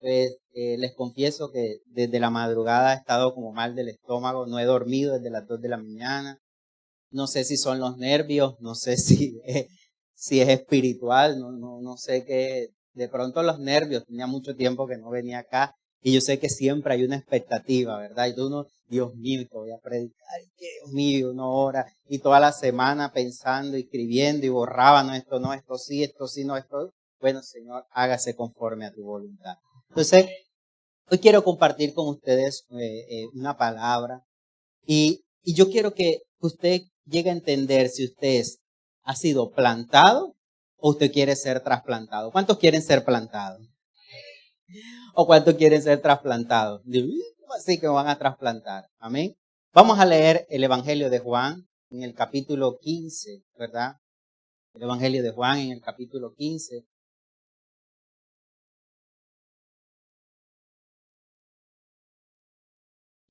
Pues les confieso que desde la madrugada he estado como mal del estómago, no he dormido desde las 2 de la mañana. No sé si son los nervios, no sé si es espiritual, no sé qué. De pronto los nervios, tenía mucho tiempo que no venía acá y yo sé que siempre hay una expectativa, ¿verdad? Y uno, Dios mío, que voy a predicar, y que Dios mío, una hora, y toda la semana pensando, escribiendo y borraba, no, esto sí, no, esto. Bueno, Señor, hágase conforme a tu voluntad. Entonces, hoy quiero compartir con ustedes una palabra y yo quiero que usted llegue a entender si usted ha sido plantado o usted quiere ser trasplantado. ¿Cuántos quieren ser plantados? ¿O cuántos quieren ser trasplantados? ¿Cómo así que van a trasplantar? Amén. Vamos a leer el Evangelio de Juan en el capítulo 15, ¿verdad? El Evangelio de Juan en el capítulo 15.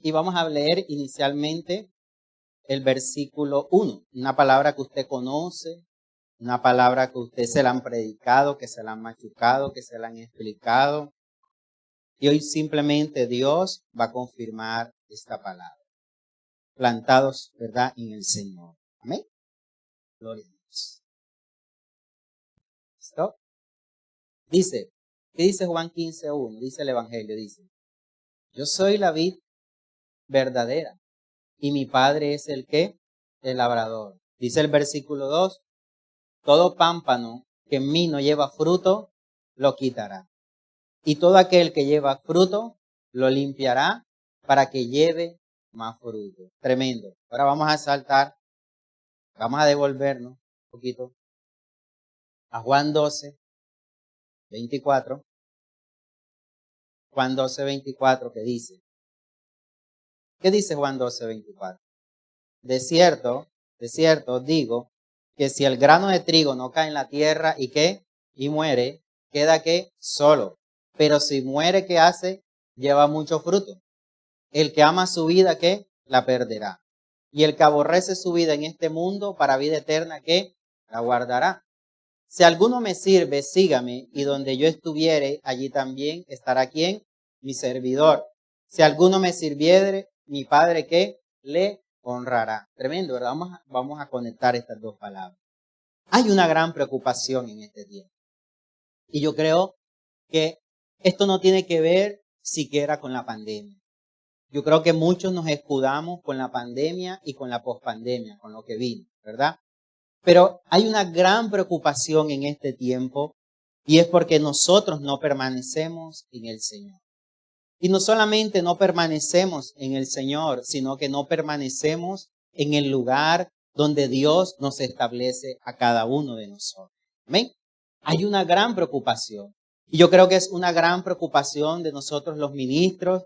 Y vamos a leer inicialmente el versículo 1, una palabra que usted conoce, una palabra que usted se la han predicado, que se la han machucado, que se la han explicado. Y hoy simplemente Dios va a confirmar esta palabra. Plantados, ¿verdad?, en el Señor. Amén. Gloria a Dios. ¿Listo? Dice, ¿qué dice Juan 15:1? Dice el Evangelio, dice, yo soy la vid verdadera y mi Padre es el ¿qué? El labrador. Dice el versículo 2, todo pámpano que en mí no lleva fruto, lo quitará. Y todo aquel que lleva fruto, lo limpiará para que lleve más fruto. Tremendo. Ahora vamos a saltar, vamos a devolvernos un poquito a Juan 12:24. Juan 12:24, ¿qué dice? ¿Qué dice Juan 12:24? De cierto os digo, que si el grano de trigo no cae en la tierra y ¿qué? Y muere, queda ¿qué? Solo. Pero si muere, ¿qué hace? Lleva mucho fruto. El que ama su vida, ¿qué? La perderá. Y el que aborrece su vida en este mundo, para vida eterna, ¿qué? La guardará. Si alguno me sirve, sígame, y donde yo estuviere, allí también estará ¿quién? Mi servidor. Si alguno me sirviere, mi Padre, ¿qué? Le honrará. Tremendo, ¿verdad? Vamos a conectar estas dos palabras. Hay una gran preocupación en este tiempo. Y yo creo que esto no tiene que ver siquiera con la pandemia. Yo creo que muchos nos escudamos con la pandemia y con la pospandemia, con lo que vino, ¿verdad? Pero hay una gran preocupación en este tiempo y es porque nosotros no permanecemos en el Señor. Y no solamente no permanecemos en el Señor, sino que no permanecemos en el lugar donde Dios nos establece a cada uno de nosotros. ¿Amén? Hay una gran preocupación. Y yo creo que es una gran preocupación de nosotros los ministros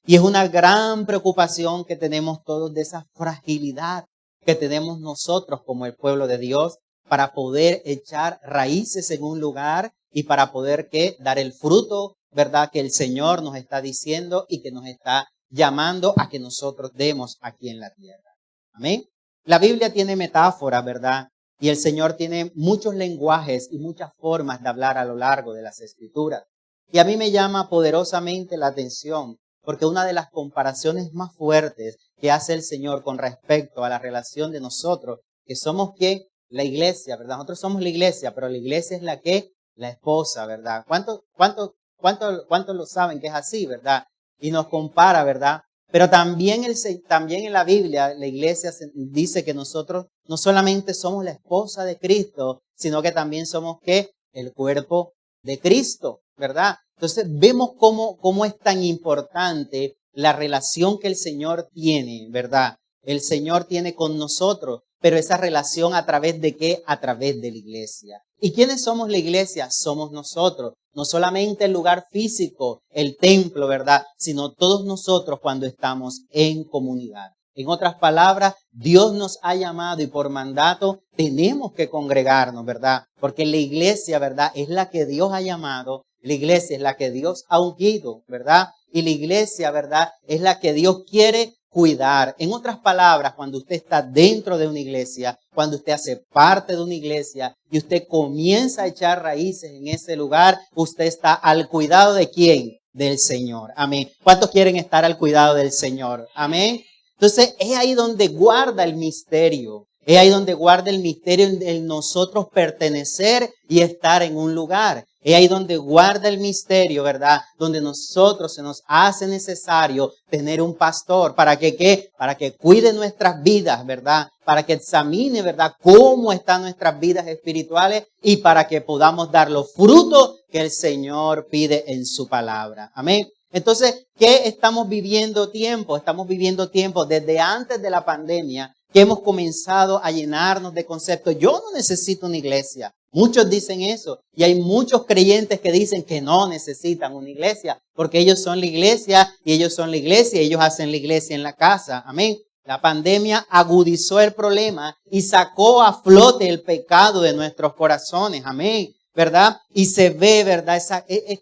y es una gran preocupación que tenemos todos de esa fragilidad que tenemos nosotros como el pueblo de Dios para poder echar raíces en un lugar y para poder ¿qué? Dar el fruto, ¿verdad? Que el Señor nos está diciendo y que nos está llamando a que nosotros demos aquí en la tierra. Amén. La Biblia tiene metáforas, ¿verdad? Y el Señor tiene muchos lenguajes y muchas formas de hablar a lo largo de las Escrituras. Y a mí me llama poderosamente la atención porque una de las comparaciones más fuertes que hace el Señor con respecto a la relación de nosotros, que somos ¿qué? La iglesia, ¿verdad? Nosotros somos la iglesia, pero la iglesia es la ¿qué? La esposa, ¿verdad? ¿Cuántos lo saben que es así, verdad? Y nos compara, ¿verdad? Pero también en la Biblia, la iglesia dice que nosotros no solamente somos la esposa de Cristo, sino que también somos ¿qué? El cuerpo de Cristo, ¿verdad? Entonces vemos cómo es tan importante la relación que el Señor tiene, ¿verdad? El Señor tiene con nosotros, pero esa relación ¿a través de qué? A través de la iglesia. ¿Y quiénes somos la iglesia? Somos nosotros. No solamente el lugar físico, el templo, ¿verdad? Sino todos nosotros cuando estamos en comunidad. En otras palabras, Dios nos ha llamado y por mandato tenemos que congregarnos, ¿verdad? Porque la iglesia, ¿verdad? Es la que Dios ha llamado, la iglesia es la que Dios ha ungido, ¿verdad? Y la iglesia, ¿verdad? Es la que Dios quiere cuidar. En otras palabras, cuando usted está dentro de una iglesia, cuando usted hace parte de una iglesia y usted comienza a echar raíces en ese lugar, usted está al cuidado de ¿quién? del Señor. Amén. ¿Cuántos quieren estar al cuidado del Señor? Amén. Entonces, es ahí donde guarda el misterio. Es ahí donde guarda el misterio en nosotros pertenecer y estar en un lugar. Es ahí donde guarda el misterio, ¿verdad? Donde nosotros se nos hace necesario tener un pastor. ¿Para que qué? Para que cuide nuestras vidas, ¿verdad? Para que examine, ¿verdad? Cómo están nuestras vidas espirituales y para que podamos dar los frutos que el Señor pide en su palabra. Amén. Entonces, ¿qué estamos viviendo tiempo? Estamos viviendo tiempo desde antes de la pandemia que hemos comenzado a llenarnos de conceptos. Yo no necesito una iglesia. Muchos dicen eso y hay muchos creyentes que dicen que no necesitan una iglesia porque ellos son la iglesia y ellos son la iglesia y ellos hacen la iglesia en la casa. Amén. La pandemia agudizó el problema y sacó a flote el pecado de nuestros corazones. Amén. ¿Verdad? Y se ve, ¿verdad?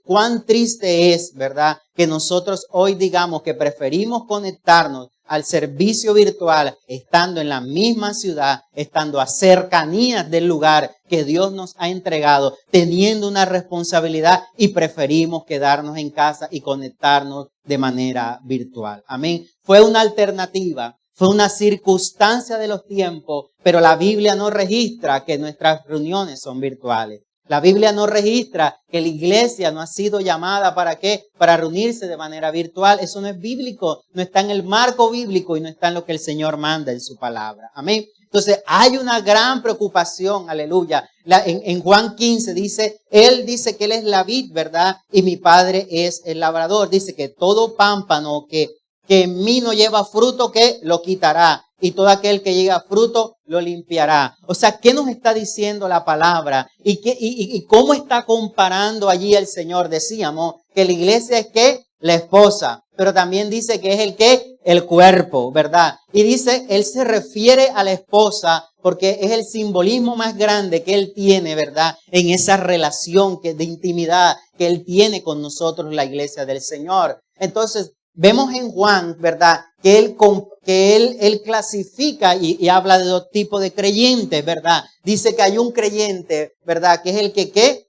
Cuán triste es, ¿verdad? Que nosotros hoy digamos que preferimos conectarnos al servicio virtual, estando en la misma ciudad, estando a cercanías del lugar que Dios nos ha entregado, teniendo una responsabilidad y preferimos quedarnos en casa y conectarnos de manera virtual. Amén. Fue una alternativa, fue una circunstancia de los tiempos, pero la Biblia no registra que nuestras reuniones son virtuales. La Biblia no registra que la iglesia no ha sido llamada ¿para qué? Para reunirse de manera virtual. Eso no es bíblico, no está en el marco bíblico y no está en lo que el Señor manda en su palabra. Amén. Entonces hay una gran preocupación, aleluya. En Juan 15 dice, Él dice que Él es la vid, ¿verdad? Y mi Padre es el labrador. Dice que todo pámpano que en mí no lleva fruto, que lo quitará. Y todo aquel que llega a fruto lo limpiará. O sea, ¿qué nos está diciendo la palabra? ¿Y cómo está comparando allí el Señor? Decíamos que la iglesia es ¿qué? La esposa. Pero también dice que es el ¿qué? El cuerpo, ¿verdad? Y dice, Él se refiere a la esposa porque es el simbolismo más grande que Él tiene, ¿verdad? En esa relación de intimidad que Él tiene con nosotros, la iglesia del Señor. Entonces, vemos en Juan, ¿verdad? Que él clasifica y habla de dos tipos de creyentes, ¿verdad? Dice que hay un creyente, ¿verdad? Que es el que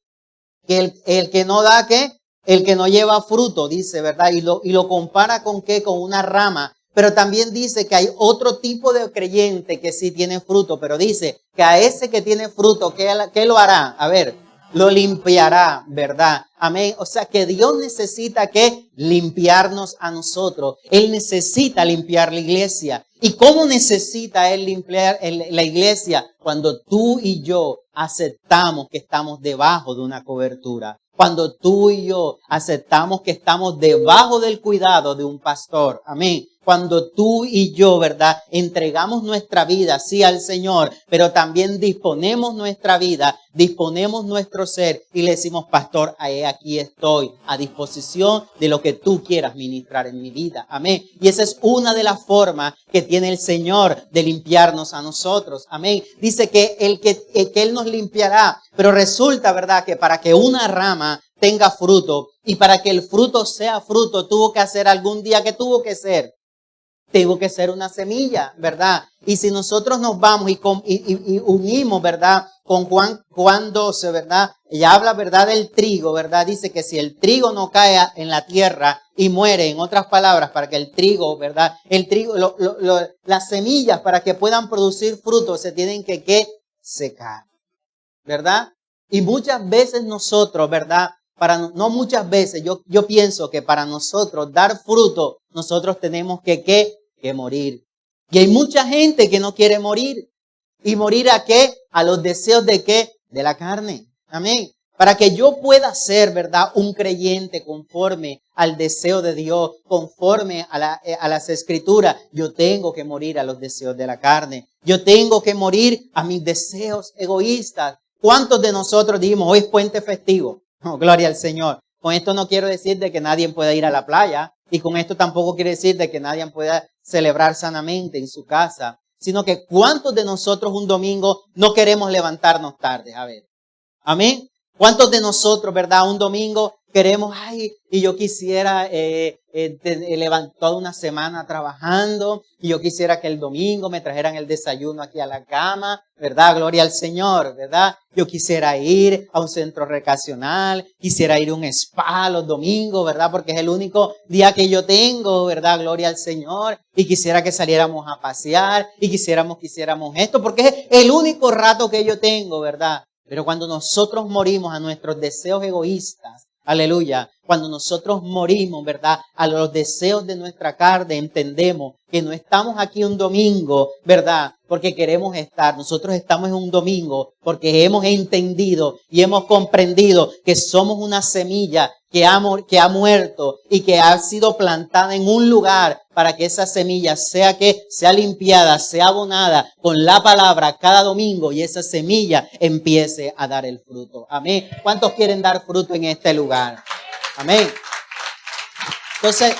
el que no da, ¿qué? El que no lleva fruto, dice, ¿verdad? Y lo compara con ¿qué? Con una rama. Pero también dice que hay otro tipo de creyente que sí tiene fruto, pero dice que a ese que tiene fruto, ¿qué lo hará? A ver, lo limpiará, ¿verdad? Amén. O sea que Dios necesita que limpiarnos a nosotros. Él necesita limpiar la iglesia. ¿Y cómo necesita Él limpiar la iglesia? Cuando tú y yo aceptamos que estamos debajo de una cobertura. Cuando tú y yo aceptamos que estamos debajo del cuidado de un pastor. Amén. Cuando tú y yo, ¿verdad? Entregamos nuestra vida, sí, al Señor, pero también disponemos nuestra vida, disponemos nuestro ser y le decimos, pastor, aquí estoy a disposición de lo que tú quieras ministrar en mi vida. Amén. Y esa es una de las formas que tiene el Señor de limpiarnos a nosotros. Amén. Dice que Él nos limpiará, pero resulta, ¿verdad? Que para que una rama tenga fruto y para que el fruto sea fruto, tuvo que hacer algún día, ¿qué tuvo que ser? Tengo que ser una semilla, ¿verdad? Y si nosotros nos vamos y unimos, ¿verdad? Con Juan 12, ¿verdad? Ella habla, ¿verdad? Del trigo, ¿verdad? Dice que si el trigo no cae en la tierra y muere, en otras palabras, para que el trigo, ¿verdad? El trigo, las semillas para que puedan producir frutos se tienen que secar, ¿verdad? Y muchas veces nosotros, ¿verdad? No muchas veces, yo pienso que para nosotros dar fruto, nosotros tenemos que morir. Y hay mucha gente que no quiere morir. ¿Y morir a qué? A los deseos de qué? De la carne. Amén. Para que yo pueda ser, ¿verdad? Un creyente conforme al deseo de Dios, conforme a las escrituras, yo tengo que morir a los deseos de la carne. Yo tengo que morir a mis deseos egoístas. ¿Cuántos de nosotros dijimos, hoy es puente festivo? Oh, gloria al Señor. Con esto no quiero decir de que nadie pueda ir a la playa y con esto tampoco quiere decir de que nadie pueda celebrar sanamente en su casa, sino que ¿cuántos de nosotros un domingo no queremos levantarnos tarde? A ver, amén. ¿Cuántos de nosotros, verdad, un domingo queremos, y yo quisiera levantar toda una semana trabajando, y yo quisiera que el domingo me trajeran el desayuno aquí a la cama, ¿verdad? Gloria al Señor, ¿verdad? Yo quisiera ir a un centro recreacional, quisiera ir a un spa los domingos, ¿verdad? Porque es el único día que yo tengo, ¿verdad? Gloria al Señor. Y quisiera que saliéramos a pasear, y quisiéramos esto, porque es el único rato que yo tengo, ¿verdad? Pero cuando nosotros morimos a nuestros deseos egoístas, aleluya, cuando nosotros morimos, ¿verdad?, a los deseos de nuestra carne, entendemos que no estamos aquí un domingo, ¿verdad?, porque queremos estar. Nosotros estamos en un domingo porque hemos entendido y hemos comprendido que somos una semilla que ha muerto y que ha sido plantada en un lugar para que esa semilla sea limpiada, sea abonada con la palabra cada domingo y esa semilla empiece a dar el fruto. Amén. ¿Cuántos quieren dar fruto en este lugar? Amén. Entonces,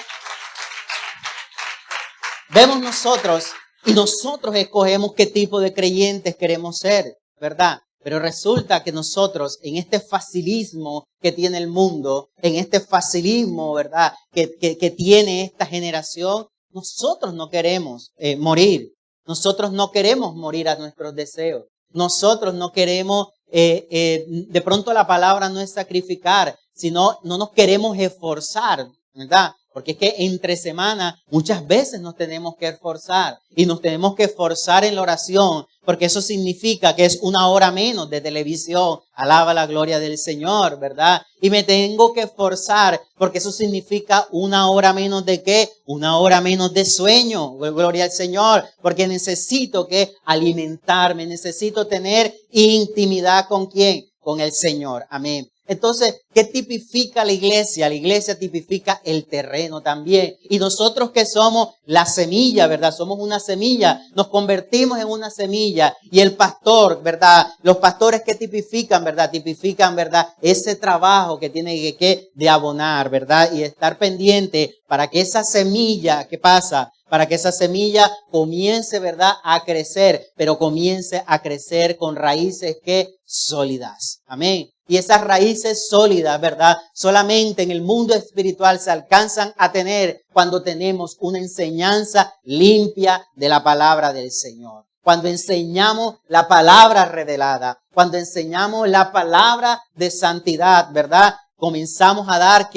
vemos nosotros y nosotros escogemos qué tipo de creyentes queremos ser, ¿verdad? Pero resulta que nosotros, en este facilismo que tiene el mundo, en este facilismo, ¿verdad?, que tiene esta generación, nosotros no queremos morir. Nosotros no queremos morir a nuestros deseos. Nosotros no queremos, de pronto la palabra no es sacrificar, sino no nos queremos esforzar, ¿verdad? Porque es que entre semana muchas veces nos tenemos que esforzar y nos tenemos que esforzar en la oración, porque eso significa que es una hora menos de televisión. Alaba la gloria del Señor, ¿verdad? Y me tengo que esforzar porque eso significa una hora menos de ¿qué? Una hora menos de sueño. Gloria al Señor, porque necesito que alimentarme, necesito tener intimidad ¿con quién? Con el Señor. Amén. Entonces, ¿qué tipifica la iglesia? La iglesia tipifica el terreno también. Y nosotros que somos la semilla, ¿verdad? Somos una semilla. Nos convertimos en una semilla. Y el pastor, ¿verdad? Los pastores que tipifican, ¿verdad? Tipifican, ¿verdad? Ese trabajo que tiene que de abonar, ¿verdad? Y estar pendiente para que esa semilla, ¿qué pasa? Para que esa semilla comience, ¿verdad?, a crecer, pero comience a crecer con raíces que sólidas. Amén. Y esas raíces sólidas, ¿verdad?, solamente en el mundo espiritual se alcanzan a tener cuando tenemos una enseñanza limpia de la palabra del Señor. Cuando enseñamos la palabra revelada, cuando enseñamos la palabra de santidad, ¿verdad?, comenzamos a dar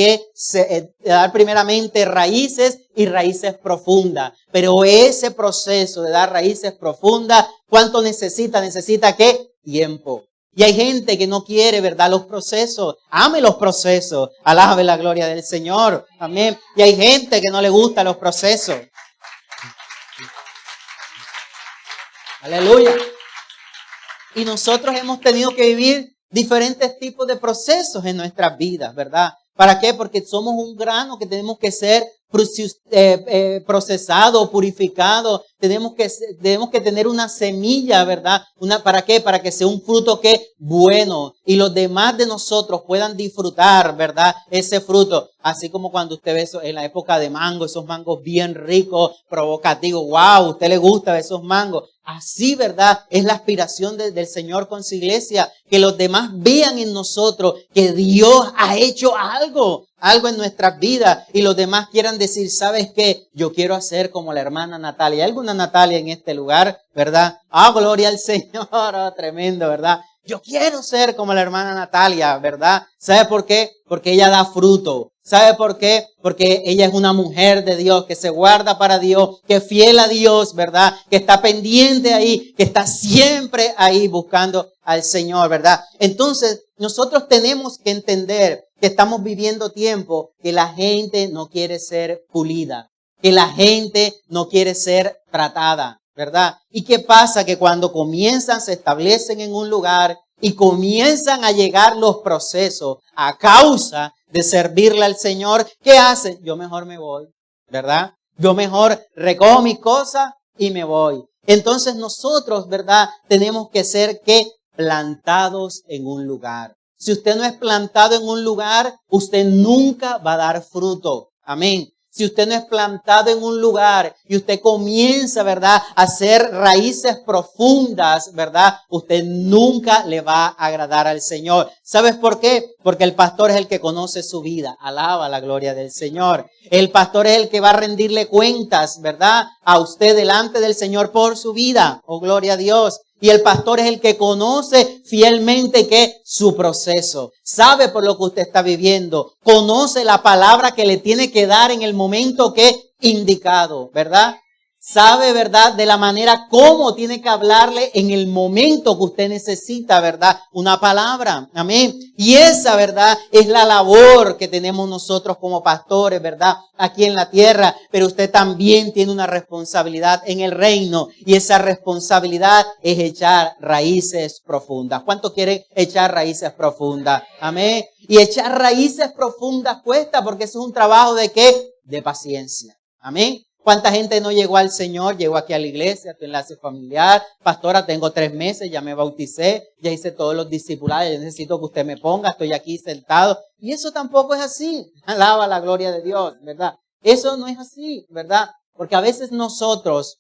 primeramente raíces y raíces profundas. Pero ese proceso de dar raíces profundas, ¿cuánto necesita? Necesita ¿qué? Tiempo. Y hay gente que no quiere, ¿verdad?, los procesos. Ame los procesos. Alabe la gloria del Señor. Amén. Y hay gente que no le gustan los procesos. Aleluya. Y nosotros hemos tenido que vivir diferentes tipos de procesos en nuestras vidas, ¿verdad? ¿Para qué? Porque somos un grano que tenemos que ser procesado, purificado. Tenemos que tener una semilla, ¿verdad? ¿Para qué? Para que sea un fruto que bueno y los demás de nosotros puedan disfrutar, ¿verdad?, ese fruto. Así como cuando usted ve eso en la época de mango, esos mangos bien ricos, provocativos. ¡Wow! ¿A usted le gustan esos mangos? Así, ¿verdad?, es la aspiración del Señor con su iglesia. Que los demás vean en nosotros que Dios ha hecho algo en nuestras vidas. Y los demás quieran decir, ¿sabes qué? Yo quiero hacer como la hermana Natalia. ¿Hay alguna Natalia en este lugar? ¿Verdad? Gloria al Señor. Tremendo, ¿verdad? Yo quiero ser como la hermana Natalia, ¿verdad? ¿Sabe por qué? Porque ella da fruto. ¿Sabe por qué? Porque ella es una mujer de Dios, que se guarda para Dios, que es fiel a Dios, ¿verdad? Que está pendiente ahí, que está siempre ahí buscando al Señor, ¿verdad? Entonces, nosotros tenemos que entender que estamos viviendo tiempo que la gente no quiere ser pulida, que la gente no quiere ser tratada, ¿verdad? ¿Y qué pasa? Que cuando se establecen en un lugar y comienzan a llegar los procesos a causa de servirle al Señor, ¿qué hacen? Yo mejor me voy, ¿verdad? Yo mejor recojo mis cosas y me voy. Entonces nosotros, ¿verdad?, tenemos que ser plantados en un lugar. Si usted no es plantado en un lugar, usted nunca va a dar fruto. Amén. si usted no es plantado en un lugar y usted comienza, ¿verdad?, a hacer raíces profundas, ¿verdad?, usted nunca le va a agradar al Señor. ¿Sabes por qué? Porque el pastor es el que conoce su vida. Alaba la gloria del Señor. El pastor es el que va a rendirle cuentas, ¿verdad?, a usted delante del Señor por su vida. Oh, gloria a Dios. Y el pastor es el que conoce fielmente que su proceso, sabe por lo que usted está viviendo, conoce la palabra que le tiene que dar en el momento que indicado, ¿verdad? Sabe, ¿verdad?, de la manera cómo tiene que hablarle en el momento que usted necesita, ¿verdad?, una palabra. Amén. Y esa, ¿verdad?, es la labor que tenemos nosotros como pastores, ¿verdad?, aquí en la tierra. Pero usted también tiene una responsabilidad en el reino. Y esa responsabilidad es echar raíces profundas. ¿Cuánto quiere echar raíces profundas? Amén. Y echar raíces profundas cuesta, porque eso es un trabajo ¿de qué? De paciencia. Amén. ¿Cuánta gente no llegó al Señor? Llegó aquí a la iglesia, a tu enlace familiar. Pastora, tengo 3 meses, ya me bauticé, ya hice todos los discipulados, ya necesito que usted me ponga, estoy aquí sentado. Y eso tampoco es así. Alaba la gloria de Dios, ¿verdad? Eso no es así, ¿verdad? Porque a veces nosotros,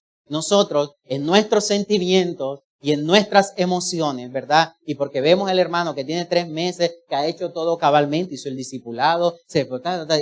en nuestros sentimientos y en nuestras emociones, ¿verdad? Y porque vemos al hermano que tiene 3 meses, que ha hecho todo cabalmente, hizo el discipulado,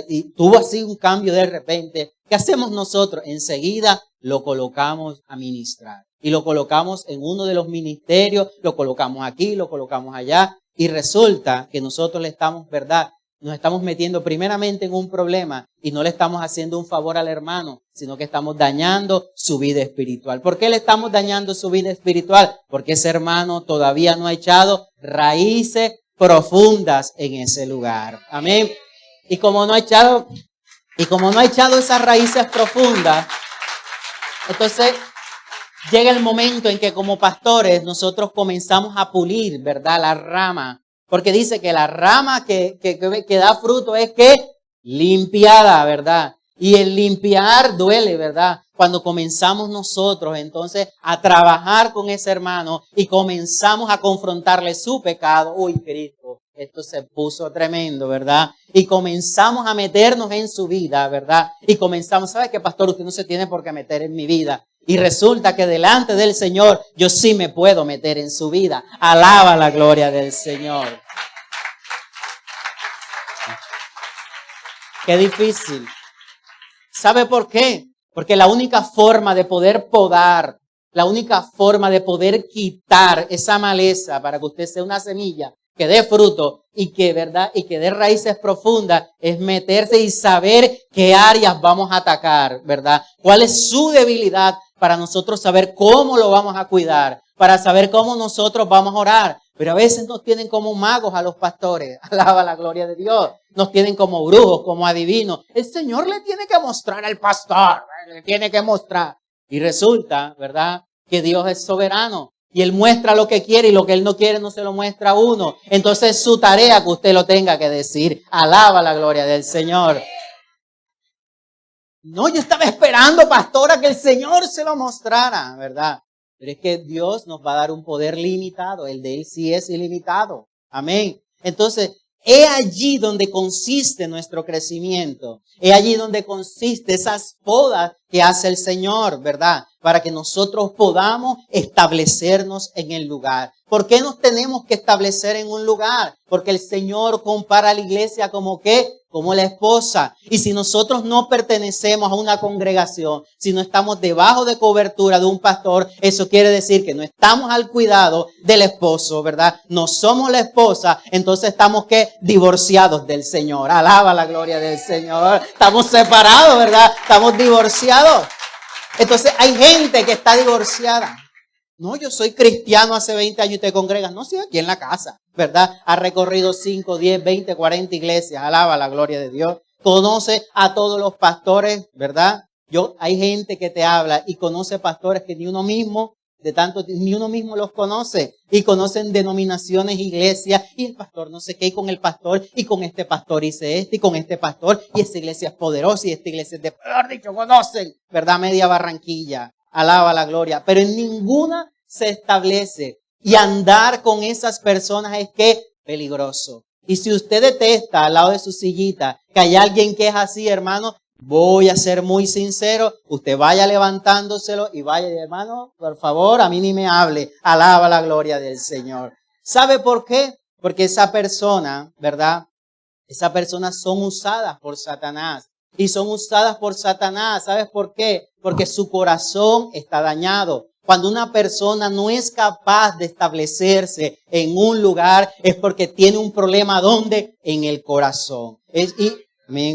y tuvo así un cambio de repente. ¿Qué hacemos nosotros? Enseguida lo colocamos a ministrar. Y lo colocamos en uno de los ministerios, lo colocamos aquí, lo colocamos allá. Y resulta que nosotros le estamos, ¿verdad?, nos estamos metiendo primeramente en un problema y no le estamos haciendo un favor al hermano, sino que estamos dañando su vida espiritual. ¿Por qué le estamos dañando su vida espiritual? Porque ese hermano todavía no ha echado raíces profundas en ese lugar. Amén. Y como no ha echado esas raíces profundas, entonces llega el momento en que como pastores nosotros comenzamos a pulir, ¿verdad?, la rama. Porque dice que la rama que da fruto es que limpiada, ¿verdad? Y el limpiar duele, ¿verdad? Cuando comenzamos nosotros entonces a trabajar con ese hermano y comenzamos a confrontarle su pecado. Uy, Cristo, esto se puso tremendo, ¿verdad? Y comenzamos a meternos en su vida, ¿verdad? Y comenzamos, ¿sabe qué, pastor? Usted no se tiene por qué meter en mi vida. Y resulta que delante del Señor yo sí me puedo meter en su vida. Alaba la gloria del Señor. Qué difícil. ¿Sabe por qué? Porque la única forma de poder podar, la única forma de poder quitar esa maleza para que usted sea una semilla que dé fruto y que, ¿verdad?, y que dé raíces profundas, es meterse y saber qué áreas vamos a atacar, ¿verdad? ¿Cuál es su debilidad? Para nosotros saber cómo lo vamos a cuidar, para saber cómo nosotros vamos a orar. Pero a veces nos tienen como magos a los pastores. Alaba la gloria de Dios. Nos tienen como brujos, como adivinos. El Señor le tiene que mostrar al pastor, le tiene que mostrar. Y resulta, ¿verdad?, que Dios es soberano. Y Él muestra lo que quiere y lo que Él no quiere no se lo muestra a uno. Entonces es su tarea que usted lo tenga que decir. Alaba la gloria del Señor. No, yo estaba esperando, pastora, que el Señor se lo mostrara, ¿verdad? Pero es que Dios nos va a dar un poder limitado. El de Él sí es ilimitado. Amén. Entonces, es allí donde consiste nuestro crecimiento. Es allí donde consiste esas podas que hace el Señor, ¿verdad? Para que nosotros podamos establecernos en el lugar. ¿Por qué nos tenemos que establecer en un lugar? Porque el Señor compara a la iglesia como ¿qué? Como la esposa. Y si nosotros no pertenecemos a una congregación, si no estamos debajo de cobertura de un pastor, eso quiere decir que no estamos al cuidado del esposo, ¿verdad? No somos la esposa, entonces estamos ¿qué? Divorciados del Señor. Alaba la gloria del Señor. Estamos separados, ¿verdad? Estamos divorciados. Entonces hay gente que está divorciada. No, yo soy cristiano hace 20 años y te congregas. No, sí, aquí en la casa, ¿verdad? Ha recorrido 5, 10, 20, 40 iglesias. Alaba la gloria de Dios. Conoce a todos los pastores, ¿verdad? Hay gente que te habla y conoce pastores que ni uno mismo los conoce. Y conocen denominaciones, iglesias, y el pastor no sé qué, y con el pastor, y con este pastor hice y con este pastor, y esta iglesia es poderosa, y esta iglesia es de, peor dicho, conocen, ¿verdad? Media Barranquilla. Alaba la gloria. Pero en ninguna se establece. Y andar con esas personas es que peligroso. Y si usted detesta al lado de su sillita que hay alguien que es así, hermano, Voy a ser muy sincero, usted vaya levantándoselo y vaya, hermano, por favor, a mí ni me hable, alaba la gloria del Señor. ¿Sabe por qué? Porque esa persona, ¿verdad? Esas personas son usadas por Satanás. Y son usadas por Satanás. ¿Sabes por qué? Porque su corazón está dañado. Cuando una persona no es capaz de establecerse en un lugar, es porque tiene un problema. ¿Dónde? En el corazón.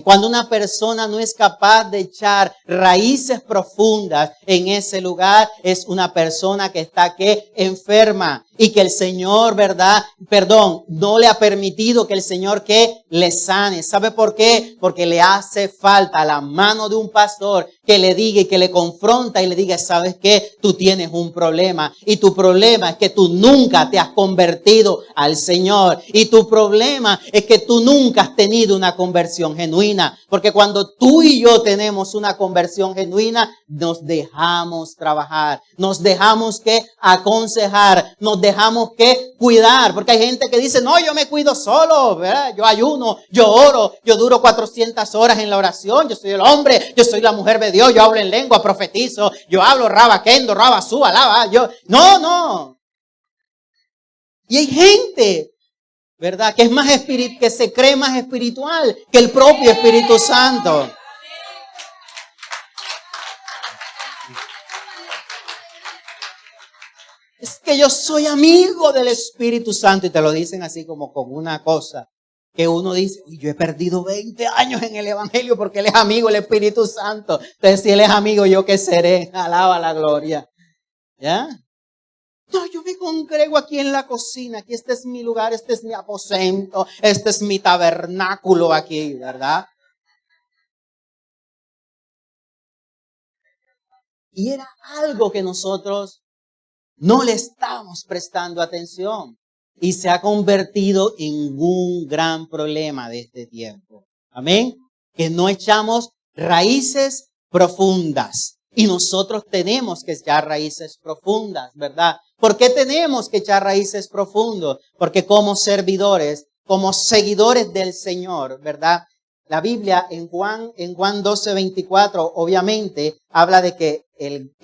Cuando una persona no es capaz de echar raíces profundas en ese lugar, es una persona que está enferma y que el Señor, no le ha permitido que el Señor le sane. ¿Sabe por qué? Porque le hace falta la mano de un pastor que le diga y que le confronta y le diga, ¿sabes qué? Tú tienes un problema y tu problema es que tú nunca te has convertido al Señor y tu problema es que tú nunca has tenido una conversión genuina, porque cuando tú y yo tenemos una conversión genuina, nos dejamos trabajar, nos dejamos aconsejar, nos dejamos cuidar, porque hay gente que dice, no, yo me cuido solo, ¿verdad? Yo ayuno, yo oro, yo duro 400 horas en la oración, yo soy el hombre, yo soy la mujer de Dios, yo hablo en lengua, profetizo, yo hablo rabaquendo, rabasú, alaba, no. Y hay gente, ¿verdad? Que es más que se cree más espiritual que el propio Espíritu Santo. Es que yo soy amigo del Espíritu Santo y te lo dicen así como con una cosa que uno dice, yo he perdido 20 años en el Evangelio porque Él es amigo del Espíritu Santo. Entonces si Él es amigo, ¿yo qué seré? Alaba la gloria. ¿Ya? No, yo me congrego aquí en la cocina, aquí este es mi lugar, este es mi aposento, este es mi tabernáculo aquí, ¿verdad? Y era algo que nosotros no le estamos prestando atención y se ha convertido en un gran problema de este tiempo. Amén. Que no echamos raíces profundas y nosotros tenemos que echar raíces profundas, ¿verdad? ¿Por qué tenemos que echar raíces profundas? Porque como servidores, como seguidores del Señor, ¿verdad? La Biblia en Juan 12:24, obviamente, habla de que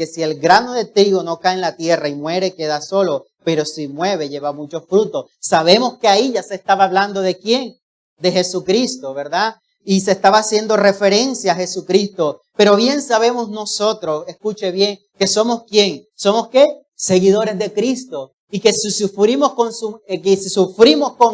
si el grano de trigo no cae en la tierra y muere, queda solo, pero si mueve, lleva mucho fruto. Sabemos que ahí ya se estaba hablando ¿de quién? De Jesucristo, ¿verdad? Y se estaba haciendo referencia a Jesucristo. Pero bien sabemos nosotros, escuche bien, que somos ¿quién? ¿Somos qué? Seguidores de Cristo. Y que si sufrimos con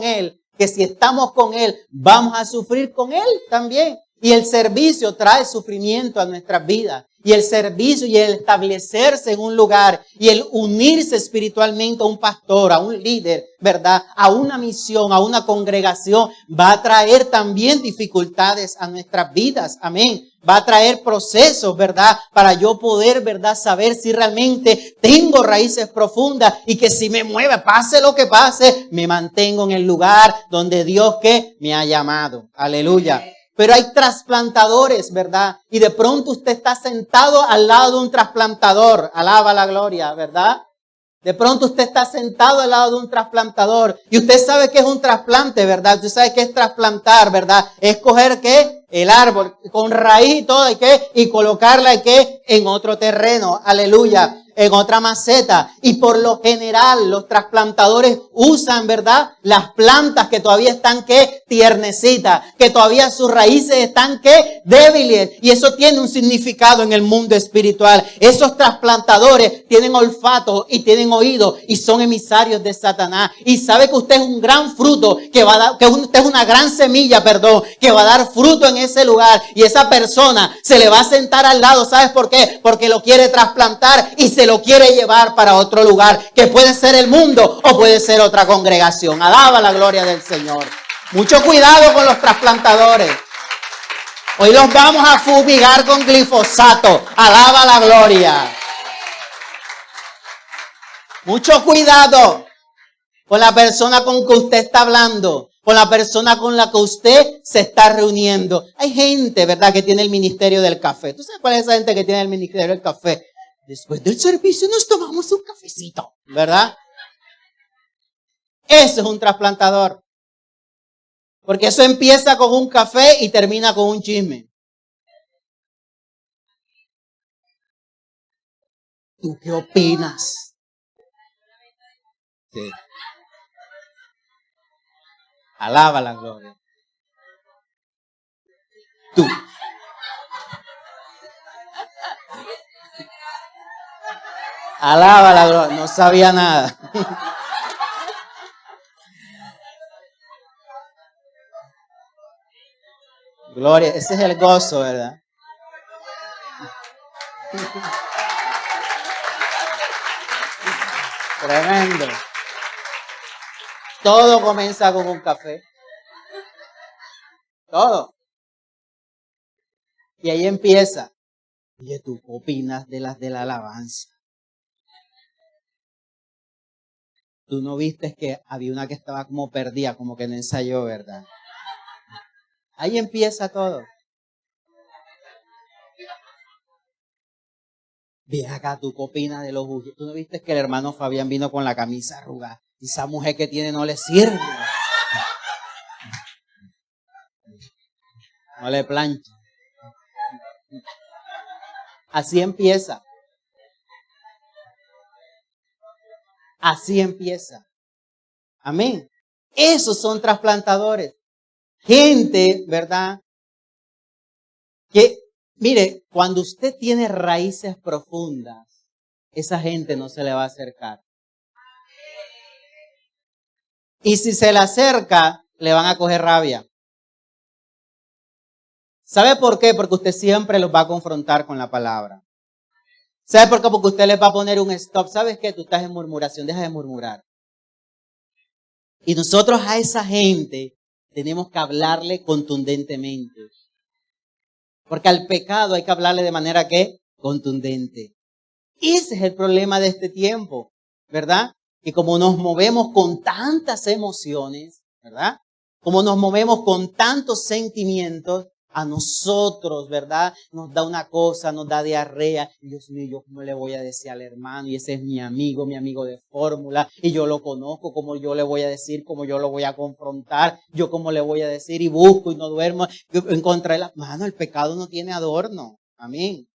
Él, que si estamos con Él, vamos a sufrir con Él también. Y el servicio trae sufrimiento a nuestras vidas. Y el servicio y el establecerse en un lugar y el unirse espiritualmente a un pastor, a un líder, ¿verdad? A una misión, a una congregación, va a traer también dificultades a nuestras vidas. Amén. Va a traer procesos, ¿verdad? Para yo poder, ¿verdad? Saber si realmente tengo raíces profundas y que si me mueve, pase lo que pase, me mantengo en el lugar donde Dios me ha llamado. Aleluya. Pero hay trasplantadores, ¿verdad? Y de pronto usted está sentado al lado de un trasplantador. Alaba la gloria, ¿verdad? De pronto usted está sentado al lado de un trasplantador. Y usted sabe qué es un trasplante, ¿verdad? Usted sabe qué es trasplantar, ¿verdad? Es coger el árbol con raíz y todo, y colocarla en otro terreno. Aleluya. En otra maceta. Y por lo general los trasplantadores usan, ¿verdad? Las plantas que todavía están tiernecitas, que todavía sus raíces están débiles. Y eso tiene un significado en el mundo espiritual. Esos trasplantadores tienen olfato y tienen oído y son emisarios de Satanás. Y sabe que usted es un gran fruto que va a dar, que usted es una gran semilla, que va a dar fruto en ese lugar. Y esa persona se le va a sentar al lado. ¿Sabes por qué? Porque lo quiere trasplantar y se lo quiere llevar para otro lugar, que puede ser el mundo o puede ser otra congregación. Alaba la gloria del Señor. Mucho cuidado con los trasplantadores. Hoy los vamos a fumigar con glifosato. Alaba la gloria. Mucho cuidado con la persona con que usted está hablando, con la persona con la que usted se está reuniendo. Hay gente, ¿verdad?, que tiene el ministerio del café. ¿Tú sabes cuál es esa gente que tiene el ministerio del café? Después del servicio nos tomamos un cafecito, ¿verdad? Eso es un trasplantador. Porque eso empieza con un café y termina con un chisme. ¿Tú qué opinas? Sí. Alaba la gloria. Tú. Alaba la gloria. No sabía nada. Gloria. Ese es el gozo, ¿verdad? Tremendo. Todo comienza con un café. Todo. Y ahí empieza. Oye, ¿tú qué opinas de las de la alabanza? Tú no viste que había una que estaba como perdida, como que no ensayó, ¿verdad? Ahí empieza todo. Ve acá, ¿tú qué opinas de los judíos? ¿Tú no viste que el hermano Fabián vino con la camisa arrugada? Y esa mujer que tiene no le sirve. No le plancha. Así empieza. Así empieza. Amén. Esos son trasplantadores. Gente, ¿verdad? Que, mire, cuando usted tiene raíces profundas, esa gente no se le va a acercar. Y si se le acerca, le van a coger rabia. ¿Sabe por qué? Porque usted siempre los va a confrontar con la palabra. ¿Sabe por qué? Porque usted les va a poner un stop. ¿Sabes qué? Tú estás en murmuración, deja de murmurar. Y nosotros a esa gente tenemos que hablarle contundentemente. Porque al pecado hay que hablarle de manera que contundente. Ese es el problema de este tiempo, ¿verdad? Que como nos movemos con tantas emociones, ¿verdad? Como nos movemos con tantos sentimientos, a nosotros, ¿verdad? Nos da una cosa, nos da diarrea. Dios mío, ¿yo cómo le voy a decir al hermano? Y ese es mi amigo de fórmula. Y yo lo conozco, ¿cómo yo le voy a decir? ¿Cómo yo lo voy a confrontar? ¿Yo cómo le voy a decir? Y busco y no duermo en contra de la mano. El pecado no tiene adorno. Amén.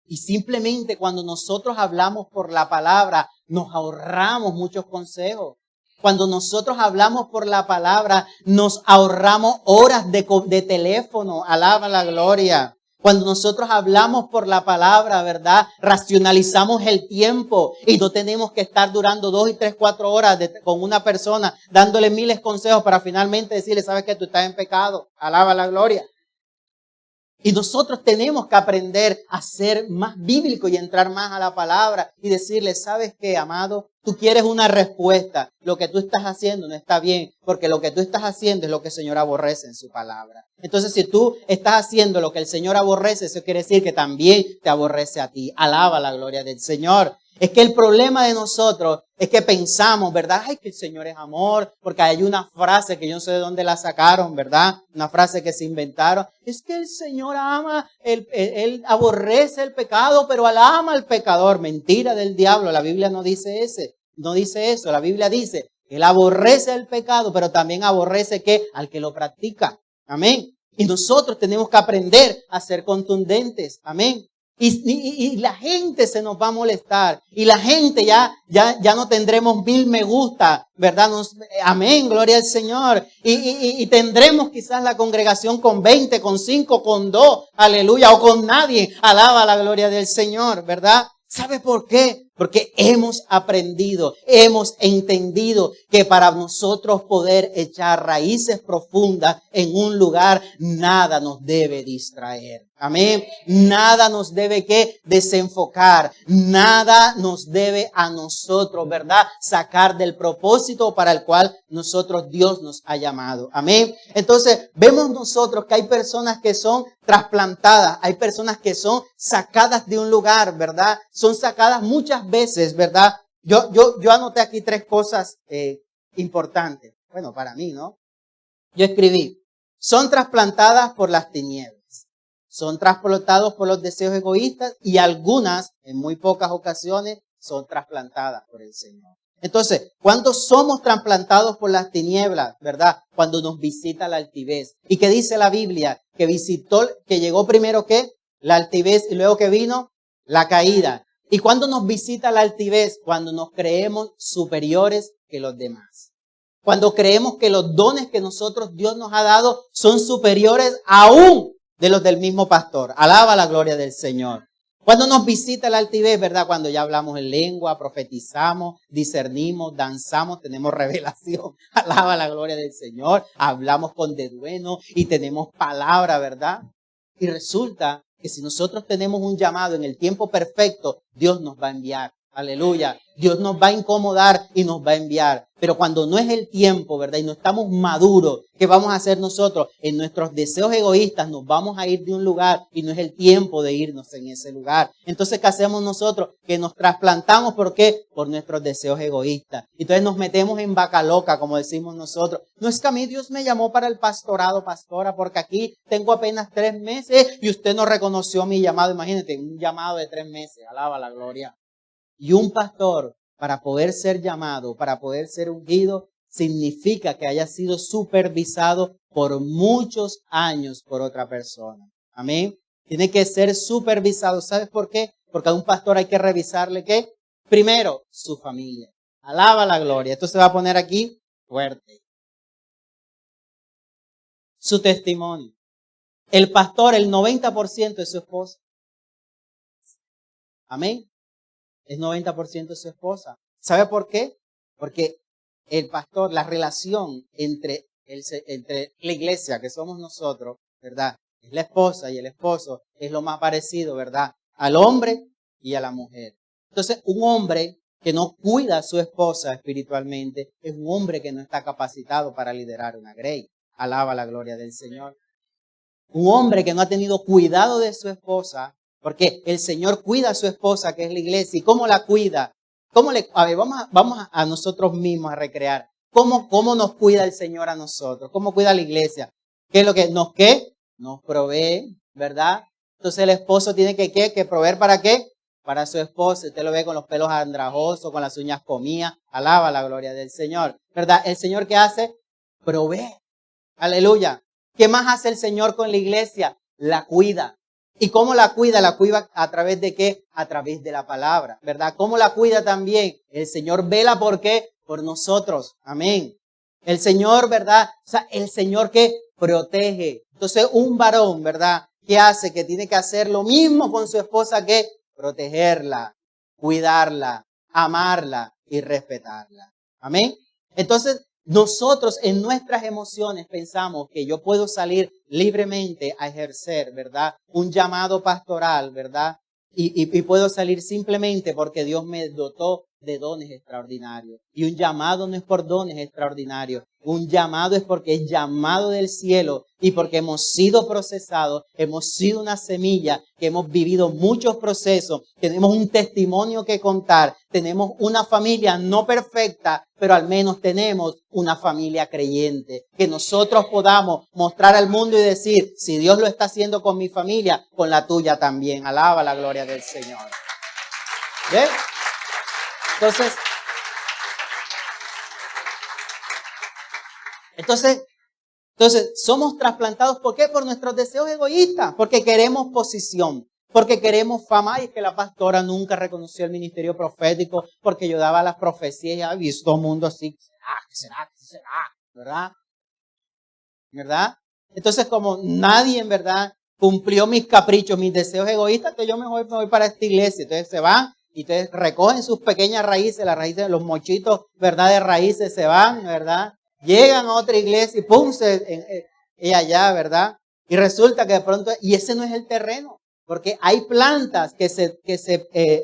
Y simplemente cuando nosotros hablamos por la palabra, nos ahorramos muchos consejos. Cuando nosotros hablamos por la palabra, nos ahorramos horas de teléfono. Alaba la gloria. Cuando nosotros hablamos por la palabra, ¿verdad? Racionalizamos el tiempo y no tenemos que estar durando 2 y 3, 4 horas con una persona dándole miles consejos para finalmente decirle, ¿sabes qué? Tú estás en pecado. Alaba la gloria. Y nosotros tenemos que aprender a ser más bíblicos y entrar más a la palabra y decirle, ¿sabes qué, amado? Tú quieres una respuesta. Lo que tú estás haciendo no está bien, porque lo que tú estás haciendo es lo que el Señor aborrece en su palabra. Entonces, si tú estás haciendo lo que el Señor aborrece, eso quiere decir que también te aborrece a ti. Alaba la gloria del Señor. Es que el problema de nosotros es que pensamos, ¿verdad? Ay, que el Señor es amor, porque hay una frase que yo no sé de dónde la sacaron, ¿verdad? Una frase que se inventaron. Es que el Señor ama, él aborrece el pecado, pero él ama al pecador. Mentira del diablo, la Biblia no dice eso. La Biblia dice, él aborrece el pecado, pero también aborrece ¿qué? Al que lo practica. Amén. Y nosotros tenemos que aprender a ser contundentes. Amén. Y la gente se nos va a molestar. Y la gente ya no tendremos 1000 me gusta, ¿verdad? Amén, gloria al Señor. Y tendremos quizás la congregación con 20, con 5, con 2, aleluya, o con nadie. Alaba la gloria del Señor, ¿verdad? ¿Sabe por qué? Porque hemos aprendido, hemos entendido que para nosotros poder echar raíces profundas en un lugar, nada nos debe distraer. Amén. Nada nos debe que desenfocar. Nada nos debe a nosotros, ¿verdad? Sacar del propósito para el cual Dios nos ha llamado. Amén. Entonces, vemos nosotros que hay personas que son trasplantadas. Hay personas que son sacadas de un lugar, ¿verdad? Son sacadas muchas veces, ¿verdad? Yo anoté aquí 3 cosas importantes. Bueno, para mí, ¿no? Yo escribí, son trasplantadas por las tinieblas. Son trasplantados por los deseos egoístas y algunas, en muy pocas ocasiones, son trasplantadas por el Señor. Entonces, ¿cuándo somos trasplantados por las tinieblas, verdad? Cuando nos visita la altivez. ¿Y qué dice la Biblia? Que llegó primero ¿qué? La altivez y luego que vino la caída. ¿Y cuándo nos visita la altivez? Cuando nos creemos superiores que los demás. Cuando creemos que los dones que Dios nos ha dado, son superiores aún de los del mismo pastor. Alaba la gloria del Señor. Cuando nos visita la altivez, ¿verdad? Cuando ya hablamos en lengua, profetizamos, discernimos, danzamos, tenemos revelación. Alaba la gloria del Señor. Hablamos con denuedo y tenemos palabra, ¿verdad? Y resulta que si nosotros tenemos un llamado en el tiempo perfecto, Dios nos va a enviar. Aleluya. Dios nos va a incomodar y nos va a enviar. Pero cuando no es el tiempo, ¿verdad? Y no estamos maduros, ¿qué vamos a hacer nosotros? En nuestros deseos egoístas nos vamos a ir de un lugar y no es el tiempo de irnos en ese lugar. Entonces, ¿qué hacemos nosotros? Que nos trasplantamos, ¿por qué? Por nuestros deseos egoístas. Entonces nos metemos en vaca loca, como decimos nosotros. No es que a mí Dios me llamó para el pastorado, pastora, porque aquí tengo apenas 3 meses y usted no reconoció mi llamado. Imagínate, un llamado de 3 meses. Alaba la gloria. Y un pastor, para poder ser llamado, para poder ser ungido, significa que haya sido supervisado por muchos años por otra persona. Amén. Tiene que ser supervisado. ¿Sabes por qué? Porque a un pastor hay que revisarle ¿qué? Primero, su familia. Alaba la gloria. Esto se va a poner aquí fuerte. Su testimonio. El pastor, el 90% es su esposa. Amén. Es 90% su esposa. ¿Sabe por qué? Porque el pastor, la relación entre la iglesia, que somos nosotros, ¿verdad? Es la esposa y el esposo, es lo más parecido, ¿verdad? Al hombre y a la mujer. Entonces, un hombre que no cuida a su esposa espiritualmente, es un hombre que no está capacitado para liderar una grey. Alaba la gloria del Señor. Un hombre que no ha tenido cuidado de su esposa, porque el Señor cuida a su esposa, que es la iglesia. ¿Y cómo la cuida? A ver, vamos a nosotros mismos a recrear. ¿Cómo nos cuida el Señor a nosotros? ¿Cómo cuida a la iglesia? ¿Qué es lo que nos provee, ¿verdad? Entonces el esposo tiene que proveer ¿para qué? Para su esposa. Usted lo ve con los pelos andrajosos, con las uñas comidas. Alaba la gloria del Señor, ¿verdad? El Señor, ¿qué hace? Provee. Aleluya. ¿Qué más hace el Señor con la iglesia? La cuida. ¿Y cómo la cuida? La cuida a través de ¿qué? A través de la palabra, ¿verdad? ¿Cómo la cuida también? El Señor vela ¿por qué? Por nosotros. Amén. El Señor, ¿verdad? O sea, el Señor que protege. Entonces, un varón, ¿verdad? ¿Qué hace? Que tiene que hacer lo mismo con su esposa que protegerla, cuidarla, amarla y respetarla. Amén. Entonces, nosotros en nuestras emociones pensamos que yo puedo salir libremente a ejercer, ¿verdad? Un llamado pastoral, ¿verdad? Y puedo salir simplemente porque Dios me dotó de dones extraordinarios. Y un llamado no es por dones extraordinarios. Un llamado es porque es llamado del cielo y porque hemos sido procesados, hemos sido una semilla, que hemos vivido muchos procesos, tenemos un testimonio que contar, tenemos una familia no perfecta, pero al menos tenemos una familia creyente, que nosotros podamos mostrar al mundo y decir, si Dios lo está haciendo con mi familia, con la tuya también. Alaba la gloria del Señor. ¿Ven? Entonces, somos trasplantados, ¿por qué? Por nuestros deseos egoístas, porque queremos posición, porque queremos fama. Y es que la pastora nunca reconoció el ministerio profético, porque yo daba las profecías y había visto todo el mundo así, ¿qué será? ¿Verdad? ¿Verdad? Entonces, como nadie en verdad cumplió mis caprichos, mis deseos egoístas, entonces yo me voy para esta iglesia. Entonces se van y entonces recogen sus pequeñas raíces, las raíces de los mochitos, ¿verdad? De raíces se van, ¿verdad? Llegan a otra iglesia y pum, y allá, ¿verdad? Y resulta que de pronto, y ese no es el terreno, porque hay plantas